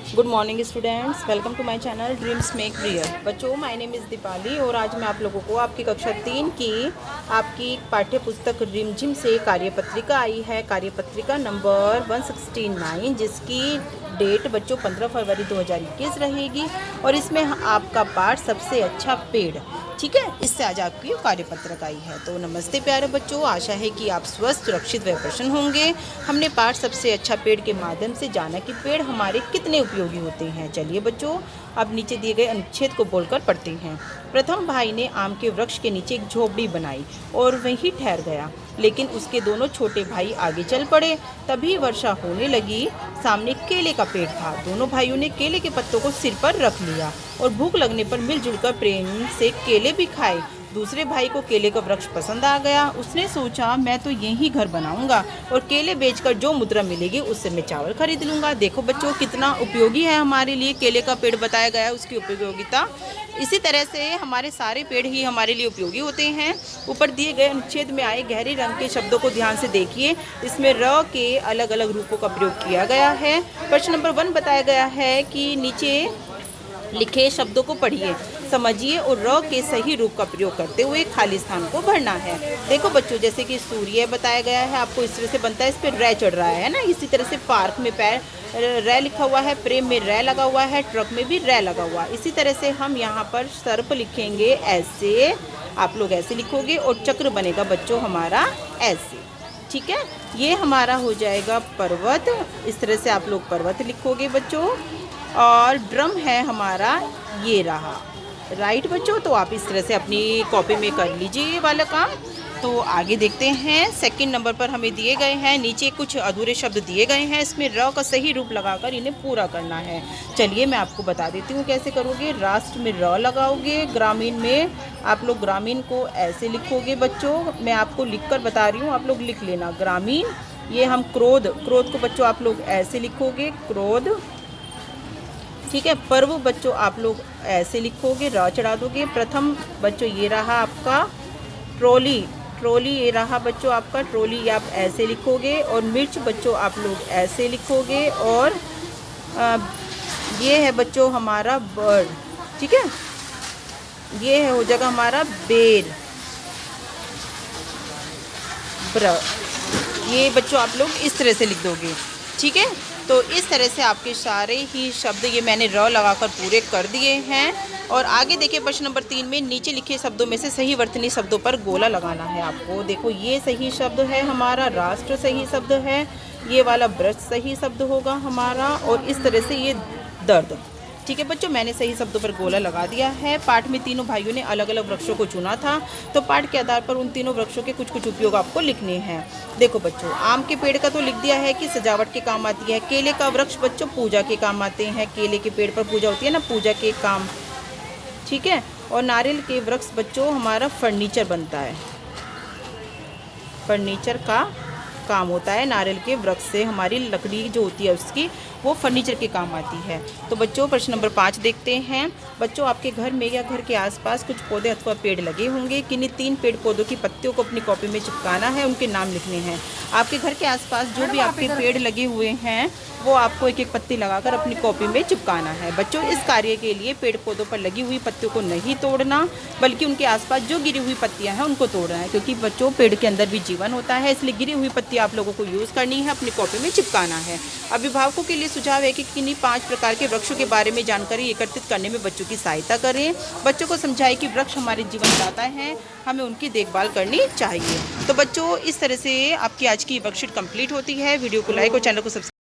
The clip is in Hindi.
Good morning students, welcome to my channel dreams make real. बच्चों, माय नेम इज़ दीपाली और आज मैं आप लोगों को आपकी कक्षा 3 की आपकी पाठ्य पुस्तक रिमझिम से कार्यपत्रिका आई है। कार्यपत्रिका नंबर 169 जिसकी डेट बच्चों 15 फरवरी 2021 रहेगी और इसमें आपका पाठ सबसे अच्छा पेड़, ठीक है, इससे आज आपकी कार्यपत्रक आई है। तो नमस्ते प्यारे बच्चों, आशा है कि आप स्वस्थ, सुरक्षित व प्रसन्न होंगे। हमने पाठ सबसे अच्छा पेड़ के माध्यम से जाना कि पेड़ हमारे कितने उपयोगी होते हैं। चलिए बच्चों, अब नीचे दिए गए अनुच्छेद को बोलकर पढ़ते हैं। प्रथम भाई ने आम के वृक्ष के नीचे एक झोपड़ी बनाई और वहीं ठहर गया, लेकिन उसके दोनों छोटे भाई आगे चल पड़े। तभी वर्षा होने लगी। सामने केले का पेड़ था। दोनों भाइयों ने केले के पत्तों को सिर पर रख लिया और भूख लगने पर मिलजुल कर प्रेम से केले भी खाए। दूसरे भाई को केले का वृक्ष पसंद आ गया। उसने सोचा, मैं तो यहीं घर बनाऊंगा और केले बेचकर जो मुद्रा मिलेगी उससे मैं चावल खरीद लूँगा। देखो बच्चों, कितना उपयोगी है हमारे लिए केले का पेड़, बताया गया है उसकी उपयोगिता। इसी तरह से हमारे सारे पेड़ ही हमारे लिए उपयोगी होते हैं। ऊपर दिए गए अनुच्छेद में आए गहरे रंग के शब्दों को ध्यान से देखिए। इसमें र के अलग अलग रूपों का प्रयोग किया गया है। प्रश्न नंबर 1 बताया गया है कि नीचे लिखे शब्दों को पढ़िए, समझिए और र के सही रूप का प्रयोग करते हुए खाली स्थान को भरना है। देखो बच्चों, जैसे कि सूर्य बताया गया है, आपको इस तरह से बनता है, इस पर रै चढ़ रहा है ना। इसी तरह से पार्क में पैर रै लिखा हुआ है, प्रेम में रै लगा हुआ है, ट्रक में भी रै लगा हुआ है। इसी तरह से हम यहाँ पर सर्प लिखेंगे ऐसे, आप लोग ऐसे लिखोगे और चक्र बनेगा बच्चों हमारा ऐसे, ठीक है। ये हमारा हो जाएगा पर्वत। इस तरह से आप लोग पर्वत लिखोगे बच्चों। और ड्रम है हमारा, ये रहा, राइट बच्चों। तो आप इस तरह से अपनी कॉपी में कर लीजिए ये वाला काम। तो आगे देखते हैं। सेकंड नंबर पर हमें दिए गए हैं, नीचे कुछ अधूरे शब्द दिए गए हैं, इसमें र का सही रूप लगाकर इन्हें पूरा करना है। चलिए मैं आपको बता देती हूँ कैसे करोगे। राष्ट्र में र लगाओगे, ग्रामीण में आप लोग ग्रामीण को ऐसे लिखोगे बच्चों। मैं आपको लिखकर बता रही हूँ, आप लोग लिख लेना। ग्रामीण, ये हम क्रोध, क्रोध को बच्चों आप लोग ऐसे लिखोगे, क्रोध, ठीक है। पर्व बच्चों आप लोग ऐसे लिखोगे, र चढ़ा दोगे। प्रथम बच्चों ये रहा आपका ट्रॉली, ट्रॉली ये रहा बच्चों आपका ट्रॉली, ये आप ऐसे लिखोगे। और मिर्च बच्चों आप लोग ऐसे लिखोगे। और ये है बच्चों हमारा बर्ड, ठीक है, ये हो जाएगा हमारा बेर, ये बच्चों आप लोग इस तरह से लिख दोगे, ठीक है। तो इस तरह से आपके सारे ही शब्द ये मैंने र लगाकर पूरे कर दिए हैं। और आगे देखिए प्रश्न नंबर 3 में नीचे लिखे शब्दों में से सही वर्तनी शब्दों पर गोला लगाना है आपको। देखो ये सही शब्द है हमारा, राष्ट्र सही शब्द है, ये वाला वृक्ष सही शब्द होगा हमारा, और इस तरह से ये दर्द, ठीक है बच्चों। मैंने सही शब्दों पर गोला लगा दिया है। पाठ में तीनों भाइयों ने अलग अलग वृक्षों को चुना था, तो पाठ के आधार पर उन तीनों वृक्षों के कुछ कुछ उपयोग आपको लिखने हैं। देखो बच्चों, आम के पेड़ का तो लिख दिया है कि सजावट के काम आती है। केले का वृक्ष बच्चों पूजा के काम आते हैं, केले के पेड़ पर पूजा होती है ना, पूजा के काम, ठीक है। और नारियल के वृक्ष बच्चों हमारा फर्नीचर बनता है, फर्नीचर का काम होता है। नारियल के वृक्ष से हमारी लकड़ी जो होती है उसकी, वो फर्नीचर के काम आती है। तो बच्चों प्रश्न नंबर 5 देखते हैं। बच्चों, आपके घर में या घर के आसपास कुछ पौधे अथवा पेड़ लगे होंगे। किन्हीं 3 पेड़ पौधों की पत्तियों को अपनी कॉपी में चिपकाना है, उनके नाम लिखने हैं। आपके घर के आसपास जो भी आपके पेड़ लगे हुए हैं वो आपको एक एक पत्ती लगाकर अपनी कॉपी में चिपकाना है। बच्चों, इस कार्य के लिए पेड़ पौधों पर लगी हुई पत्तियों को नहीं तोड़ना, बल्कि उनके आसपास जो गिरी हुई पत्तियां हैं उनको तोड़ना है, क्योंकि बच्चों पेड़ के अंदर भी जीवन होता है, इसलिए गिरी हुई पत्ती आप लोगों को यूज़ करनी है, अपनी कॉपी में चिपकाना है। अभिभावकों के लिए सुझाव है कि किन्हीं 5 प्रकार के वृक्षों के बारे में जानकारी एकत्रित करने में बच्चों की सहायता करें। बच्चों को समझाएं कि वृक्ष हमारे जीवन दाता हैं, हमें उनकी देखभाल करनी चाहिए। तो बच्चों, इस तरह से आपकी आज की वर्कशीट कंप्लीट होती है। वीडियो को लाइक और चैनल को सब्सक्राइब